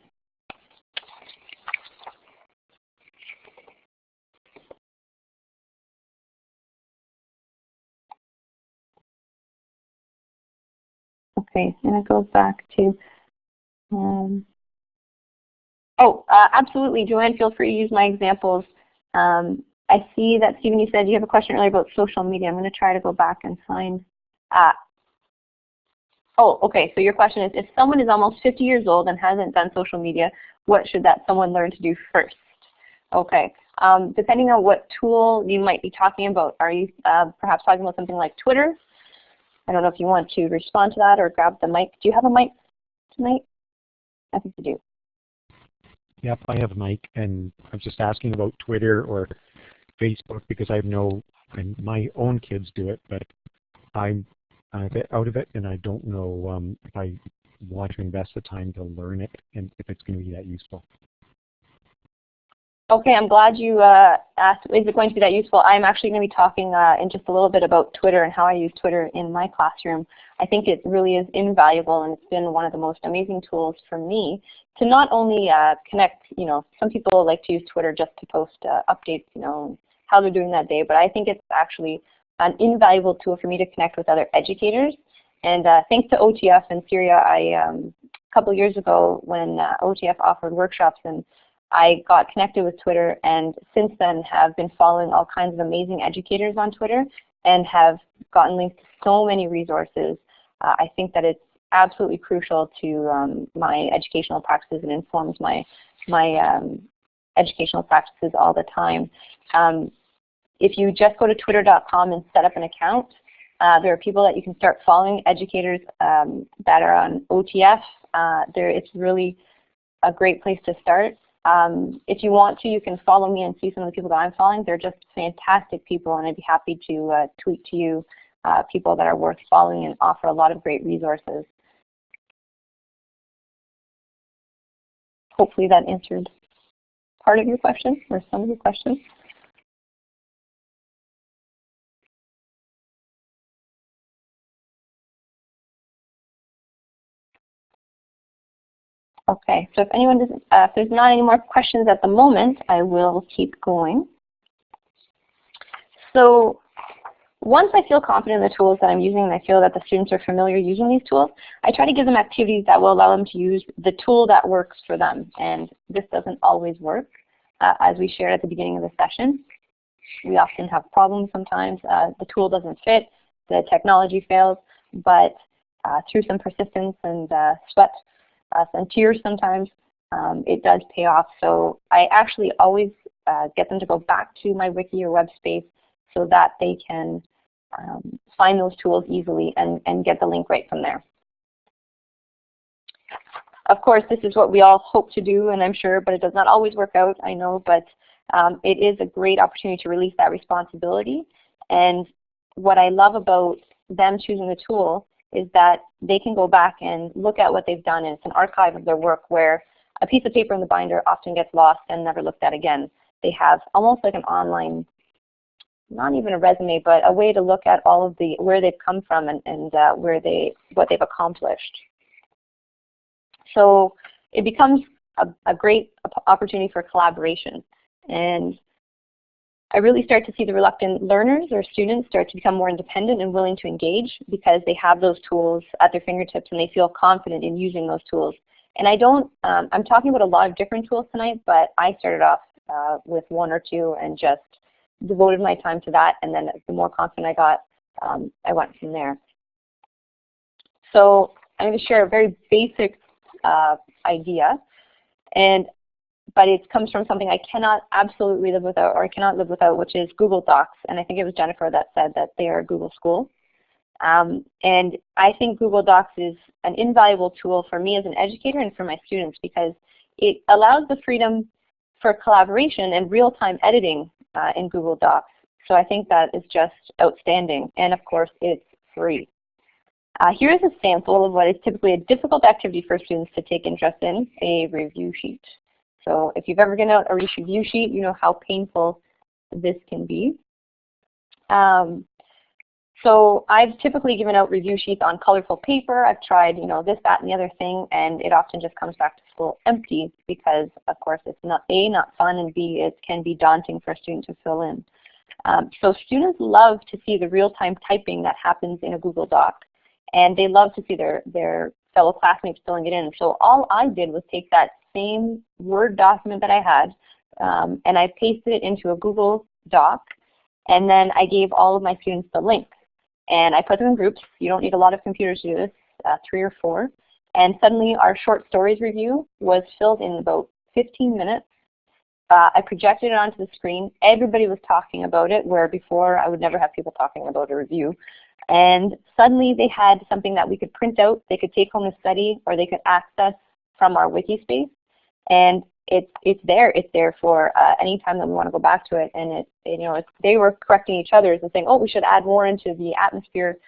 Okay, and it goes back to, absolutely, Joanne, feel free to use my examples. I see that, Stephen, you said you have a question earlier about social media. I'm going to try to go back and find, okay, so your question is, if someone is almost 50 years old and hasn't done social media, what should that someone learn to do first? Okay, depending on what tool you might be talking about, are you perhaps talking about something like Twitter? I don't know if you want to respond to that or grab the mic. Do you have a mic tonight? I think you do. Yep, I have a mic, and I'm just asking about Twitter or Facebook because I know my own kids do it, but I'm a bit out of it, and I don't know if I want to invest the time to learn it and if it's going to be that useful. Okay, I'm glad you asked, is it going to be that useful? I'm actually going to be talking in just a little bit about Twitter and how I use Twitter in my classroom. I think it really is invaluable, and it's been one of the most amazing tools for me to not only connect, some people like to use Twitter just to post updates, how they're doing that day, but I think it's actually an invaluable tool for me to connect with other educators. And thanks to OTF and Syria, a couple years ago when OTF offered workshops, and I got connected with Twitter, and since then have been following all kinds of amazing educators on Twitter and have gotten links to so many resources. I think that it's absolutely crucial to my educational practices and informs my educational practices all the time. If you just go to twitter.com and set up an account, there are people that you can start following, educators that are on OTF. It's really a great place to start. If you want to, you can follow me and see some of the people that I'm following. They're just fantastic people, and I'd be happy to tweet to you people that are worth following and offer a lot of great resources. Hopefully that answered part of your question or some of your questions. Okay, so if anyone doesn't, if there's not any more questions at the moment, I will keep going. So once I feel confident in the tools that I'm using and I feel that the students are familiar using these tools, I try to give them activities that will allow them to use the tool that works for them. And this doesn't always work. As we shared at the beginning of the session, we often have problems sometimes. The tool doesn't fit, the technology fails, but through some persistence and sweat, and tears sometimes, it does pay off. So I actually always get them to go back to my wiki or web space so that they can find those tools easily and get the link right from there. Of course, this is what we all hope to do, and I'm sure, but it does not always work out, I know, but it is a great opportunity to release that responsibility. And what I love about them choosing the tool is that they can go back and look at what they've done, and it's an archive of their work where a piece of paper in the binder often gets lost and never looked at again. They have almost like an online, not even a resume, but a way to look at all of where they've come from and what they've accomplished. So it becomes a great opportunity for collaboration. And I really start to see the reluctant learners or students start to become more independent and willing to engage because they have those tools at their fingertips and they feel confident in using those tools. And I'm talking about a lot of different tools tonight, but I started off with one or two and just devoted my time to that, and then the more confident I got, I went from there. So I'm going to share a very basic idea, but it comes from something I cannot absolutely live without, or I cannot live without, which is Google Docs. And I think it was Jennifer that said that they are a Google school. And I think Google Docs is an invaluable tool for me as an educator and for my students because it allows the freedom for collaboration and real-time editing in Google Docs. So I think that is just outstanding. And of course, it's free. Here's a sample of what is typically a difficult activity for students to take interest in, a review sheet. So if you've ever given out a review sheet, you know how painful this can be. So I've typically given out review sheets on colorful paper. I've tried, this, that, and the other thing, and it often just comes back to school empty because, of course, it's not fun, and B, it can be daunting for a student to fill in. So students love to see the real-time typing that happens in a Google Doc. and they love to see their fellow classmates filling it in. So all I did was take that same Word document that I had, and I pasted it into a Google Doc, and then I gave all of my students the link. And I put them in groups. You don't need a lot of computers to do this, 3 or 4. And suddenly our short stories review was filled in about 15 minutes. I projected it onto the screen. Everybody was talking about it, where before I would never have people talking about a review. And suddenly they had something that we could print out, they could take home to study, or they could access from our wiki space. And it's there for any time that we want to go back to it. And they were correcting each other and saying, oh, we should add more into the atmosphere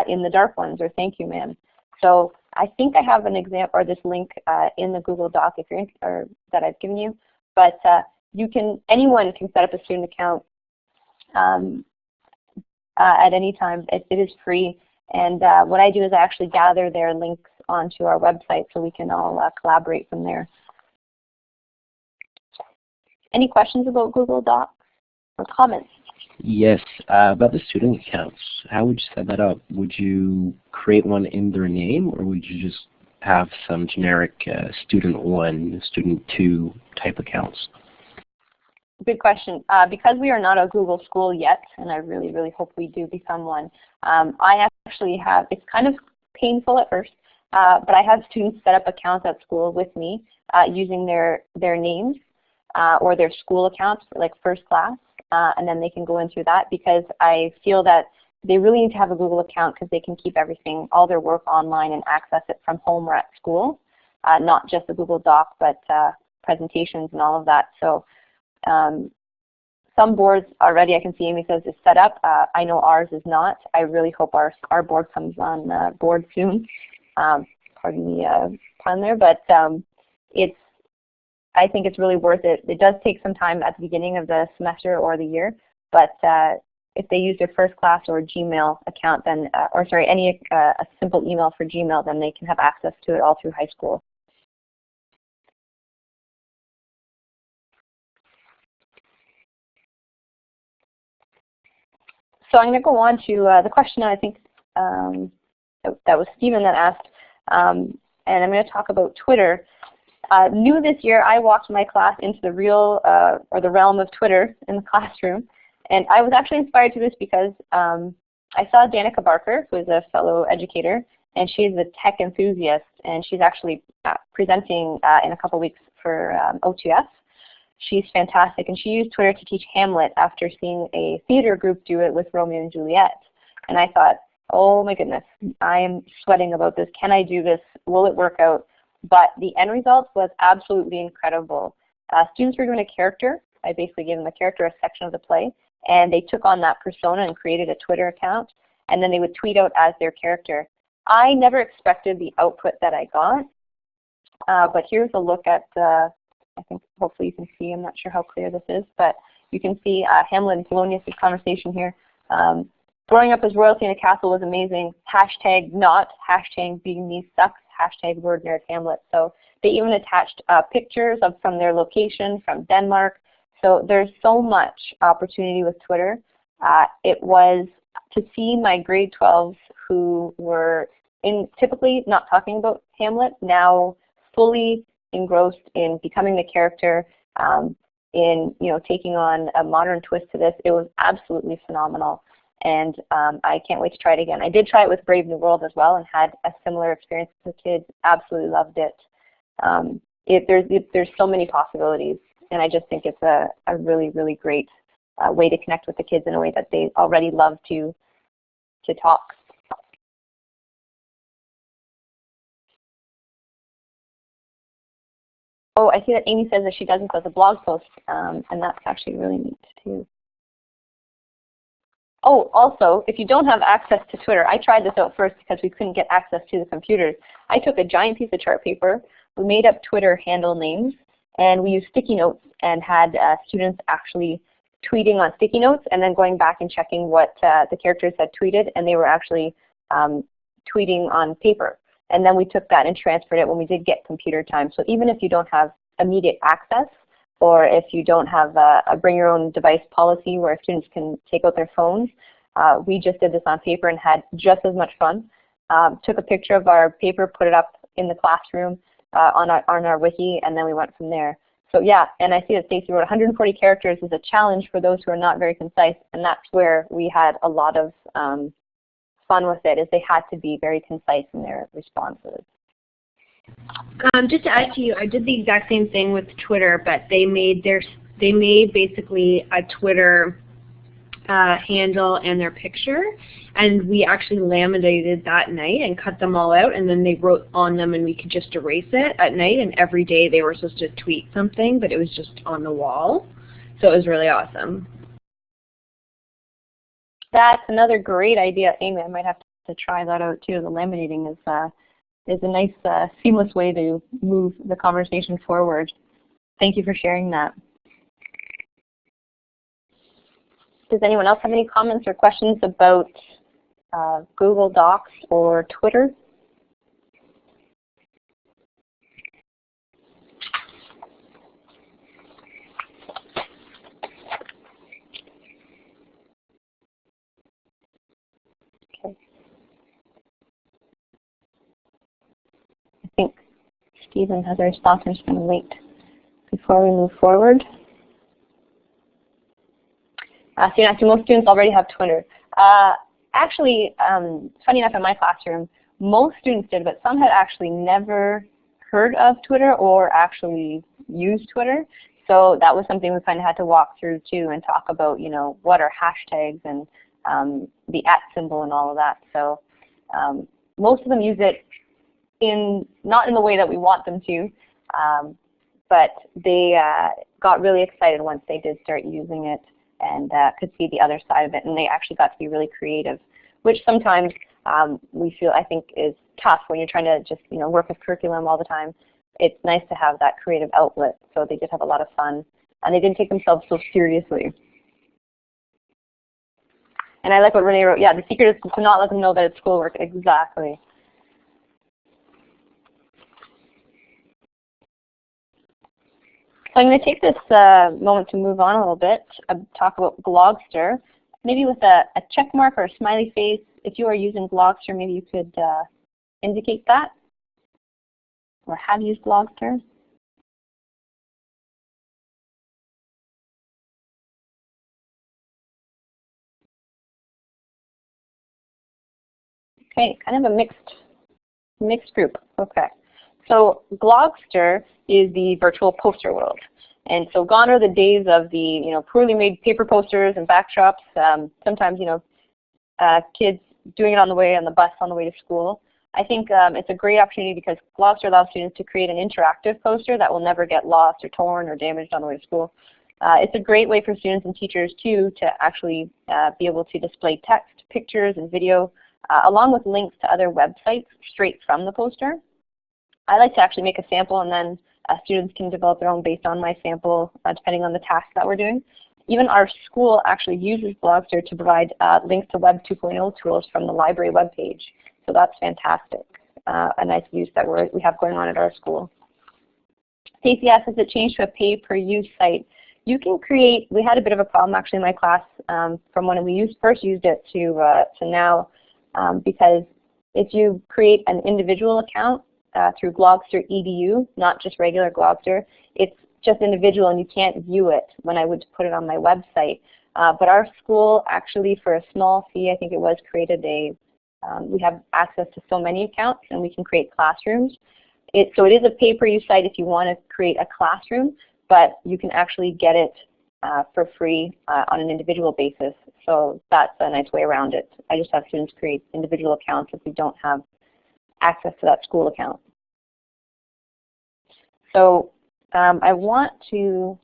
in the dark ones, or thank you, ma'am. So I think I have an example, or this link in the Google Doc if you're or that I've given you. But anyone can set up a student account at any time. It is free. And what I do is I actually gather their links onto our website so we can all collaborate from there. Any questions about Google Docs or comments? Yes, about the student accounts, how would you set that up? Would you create one in their name, or would you just have some generic student 1, student 2 type accounts? Good question. Because we are not a Google school yet, and I really, really hope we do become one, I actually have, it's kind of painful at first, but I have students set up accounts at school with me using their names or their school accounts, like first class, and then they can go in through that, because I feel that they really need to have a Google account because they can keep everything, all their work online, and access it from home or at school, not just the Google Doc, but presentations and all of that. So some boards already, I can see Amy says, is set up. I know ours is not. I really hope our board comes on board soon. Pardon the pun there, but I think it's really worth it. It does take some time at the beginning of the semester or the year, but if they use their first class or Gmail account, then, a simple email for Gmail, then they can have access to it all through high school. So I'm going to go on to the question I think that was Stephen that asked, and I'm going to talk about Twitter. New this year, I walked my class into the real, or the realm of Twitter in the classroom. And I was actually inspired to this because I saw Danica Barker, who is a fellow educator, and she's a tech enthusiast, and she's actually presenting in a couple weeks for O2F. She's fantastic, and she used Twitter to teach Hamlet after seeing a theater group do it with Romeo and Juliet. And I thought, oh my goodness, I'm sweating about this. Can I do this? Will it work out? But the end result was absolutely incredible. Students were doing a character. I basically gave them a character, a section of the play, and they took on that persona and created a Twitter account, and then they would tweet out as their character. I never expected the output that I got, but here's a look at, I think hopefully you can see, I'm not sure how clear this is, but you can see Hamlet and Polonius' conversation here. Growing up as royalty in a castle was amazing. Hashtag not, hashtag being me sucks, hashtag word nerd Hamlet. So they even attached pictures from their location from Denmark. So there's so much opportunity with Twitter. It was to see my grade 12s who were typically not talking about Hamlet, now fully engrossed in becoming the character, in taking on a modern twist to this. It was absolutely phenomenal. And I can't wait to try it again. I did try it with Brave New World as well and had a similar experience with the kids. Absolutely loved it. There's so many possibilities, and I just think it's a really, really great way to connect with the kids in a way that they already love to talk. Oh, I see that Amy says that she does a blog post, and that's actually really neat too. Oh, also, if you don't have access to Twitter, I tried this out first because we couldn't get access to the computers. I took a giant piece of chart paper, we made up Twitter handle names, and we used sticky notes and had students actually tweeting on sticky notes and then going back and checking what the characters had tweeted, and they were actually tweeting on paper. And then we took that and transferred it when we did get computer time. So even if you don't have immediate access, or if you don't have a bring your own device policy where students can take out their phones, we just did this on paper and had just as much fun. took a picture of our paper, put it up in the classroom on our wiki, and then we went from there. So yeah, and I see that Stacy wrote 140 characters is a challenge for those who are not very concise, and that's where we had a lot of fun with it, is they had to be very concise in their responses. Just to add to you, I did the exact same thing with Twitter, but they made basically a Twitter handle and their picture, and we actually laminated that night and cut them all out, and then they wrote on them, and we could just erase it at night, and every day they were supposed to tweet something, but it was just on the wall. So it was really awesome. That's another great idea, Amy. I might have to try that out too. The laminating is a nice seamless way to move the conversation forward. Thank you for sharing that. Does anyone else have any comments or questions about Google Docs or Twitter? Okay. I think Stephen has a response. I'm just going to wait before we move forward. Most students already have Twitter. Actually, funny enough, in my classroom, most students did, but some had actually never heard of Twitter or actually used Twitter. So that was something we kind of had to walk through too and talk about, what are hashtags and the @ symbol and all of that. So most of them use it not in the way that we want them to, but they got really excited once they did start using it and could see the other side of it, and they actually got to be really creative, which sometimes we feel, I think, is tough when you're trying to just work with curriculum all the time. It's nice to have that creative outlet, so they just have a lot of fun, and they didn't take themselves so seriously. And I like what Renee wrote. Yeah, the secret is to not let them know that it's schoolwork. Exactly. So I'm going to take this moment to move on a little bit, talk about Glogster. Maybe with a check mark or a smiley face. If you are using Glogster, maybe you could indicate that, or have used Glogster. Okay, kind of a mixed group. Okay. So Glogster is the virtual poster world. And so gone are the days of the poorly made paper posters and backdrops. Sometimes kids doing it on the bus on the way to school. I think it's a great opportunity because Glogster allows students to create an interactive poster that will never get lost or torn or damaged on the way to school. It's a great way for students and teachers too to actually be able to display text, pictures, and video along with links to other websites straight from the poster. I like to actually make a sample, and then students can develop their own based on my sample, depending on the task that we're doing. Even our school actually uses Glogster to provide links to Web 2.0 tools from the library webpage. So that's fantastic, a nice use that we have going on at our school. Stacey asks, has it changed to a pay-per-use site? You can create, we had a bit of a problem actually in my class from when we first used it to now, because if you create an individual account, through Glogster EDU, not just regular Glogster. It's just individual and you can't view it when I would put it on my website. But our school actually, for a small fee, I think it was, created we have access to so many accounts and we can create classrooms. So it is a pay-per-use site if you want to create a classroom, but you can actually get it for free on an individual basis. So that's a nice way around it. I just have students create individual accounts if we don't have access to that school account. So I want to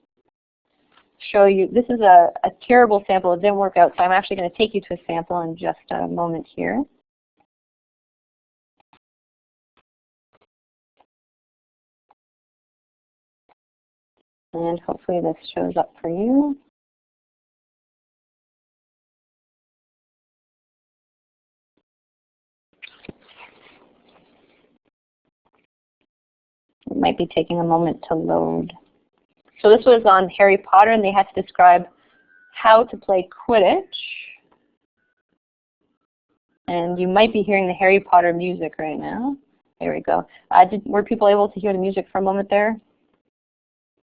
show you, this is a terrible sample. It didn't work out, so I'm actually going to take you to a sample in just a moment here. And hopefully this shows up for you. It might be taking a moment to load. So this was on Harry Potter, and they had to describe how to play Quidditch. And you might be hearing the Harry Potter music right now. There we go. Were people able to hear the music for a moment there?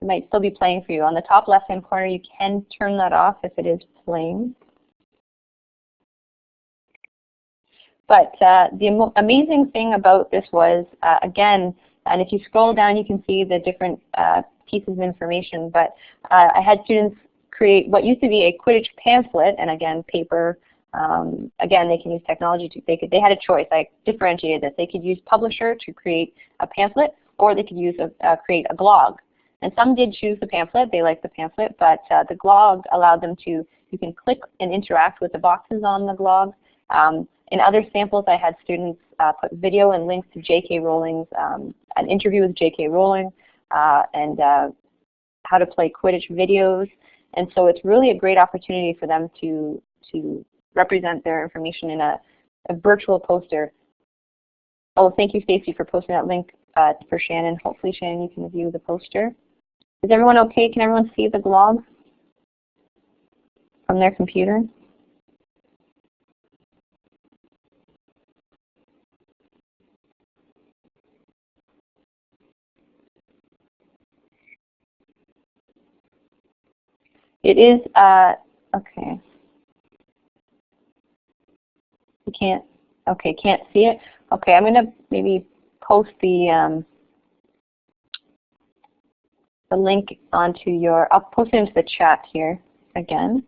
It might still be playing for you. On the top left-hand corner, you can turn that off if it is playing. But the amazing thing about this was, again, and if you scroll down, you can see the different pieces of information. But I had students create what used to be a Quidditch pamphlet, and again, paper. Again, they can use technology. They had a choice. I differentiated this. They could use Publisher to create a pamphlet, or they could use create a glog. And some did choose the pamphlet. They liked the pamphlet, but the glog allowed them to, you can click and interact with the boxes on the glog. In other samples, I had students put video and links to J.K. Rowling's, an interview with J.K. Rowling, and how to play Quidditch videos. And so it's really a great opportunity for them to represent their information in a virtual poster. Oh, thank you, Stacy, for posting that link for Shannon. Hopefully, Shannon, you can view the poster. Is everyone okay? Can everyone see the glog from their computer? It is, okay. You can't, okay, can't see it? Okay, I'm gonna maybe post the link onto your, I'll post it into the chat here again.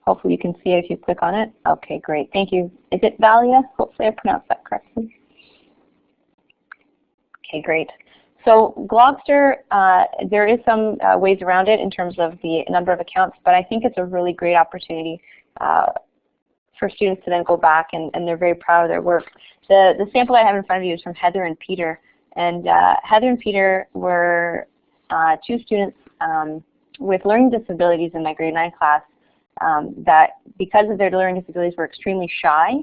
Hopefully you can see it if you click on it. Okay, great, thank you. Is it Valia? Hopefully I pronounced that correctly. Okay, great. So Glogster, there is some ways around it in terms of the number of accounts, but I think it's a really great opportunity for students to then go back, and they're very proud of their work. The sample I have in front of you is from Heather and Peter, and Heather and Peter were two students with learning disabilities in my grade 9 class that, because of their learning disabilities, were extremely shy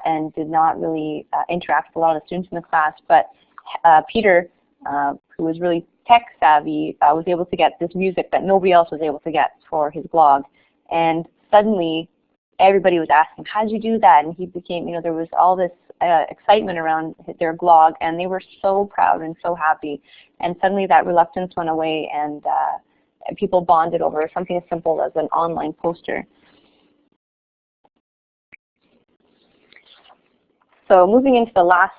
and did not really interact with a lot of the students in the class. But Peter, who was really tech savvy, was able to get this music that nobody else was able to get for his blog. And suddenly, everybody was asking, how did you do that? And he became, you know, there was all this excitement around their blog, and they were so proud and so happy. And suddenly that reluctance went away, and people bonded over something as simple as an online poster. So moving into the last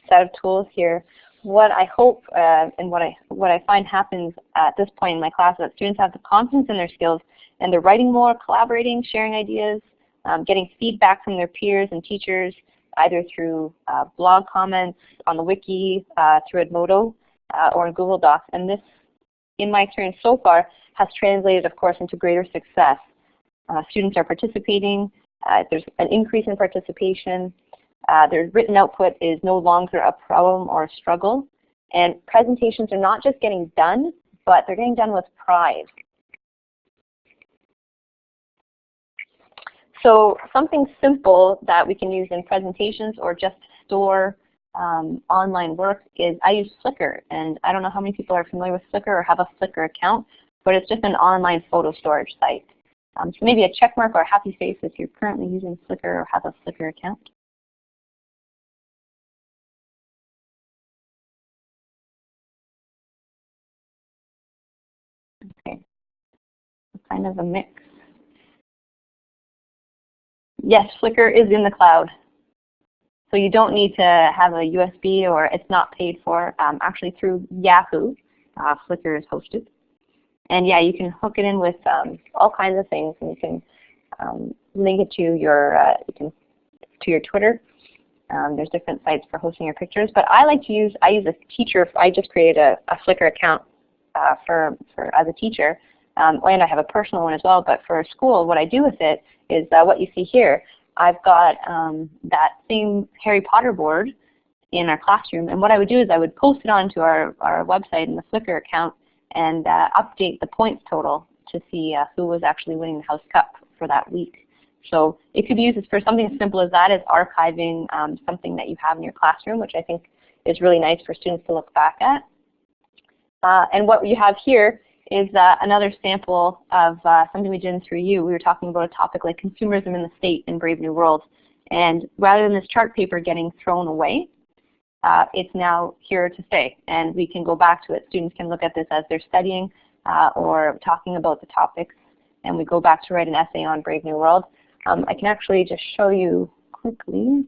set of tools here, what I hope and what I find happens at this point in my class is that students have the confidence in their skills, and they're writing more, collaborating, sharing ideas, getting feedback from their peers and teachers, either through blog comments on the wiki, through Edmodo, or in Google Docs. And this, in my experience so far, has translated, of course, into greater success. Students are participating. There's an increase in participation. Their written output is no longer a problem or a struggle. And presentations are not just getting done, but they're getting done with pride. So something simple that we can use in presentations or just store online work is, I use Flickr. And I don't know how many people are familiar with Flickr or have a Flickr account, but it's just an online photo storage site. So maybe a check mark or a happy face if you're currently using Flickr or have a Flickr account. Okay, kind of a mix. Yes, Flickr is in the cloud. So you don't need to have a USB, or it's not paid for. Actually through Yahoo, Flickr is hosted. And yeah, you can hook it in with all kinds of things, and you can link it to your Twitter. There's different sites for hosting your pictures, but I use a teacher. I just created a Flickr account for as a teacher, and I have a personal one as well. But for school, what I do with it is what you see here. I've got that same Harry Potter board in our classroom, and what I would do is I would post it onto our website in the Flickr account and update the points total to see who was actually winning the House Cup for that week. So it could be used for something as simple as that, as archiving something that you have in your classroom, which I think is really nice for students to look back at. And what you have here is another sample of something we did in 3U. We were talking about a topic like consumerism in the state in Brave New World. And rather than this chart paper getting thrown away, it's now here to stay. And we can go back to it. Students can look at this as they're studying or talking about the topics. And we go back to write an essay on Brave New World. I can actually just show you quickly.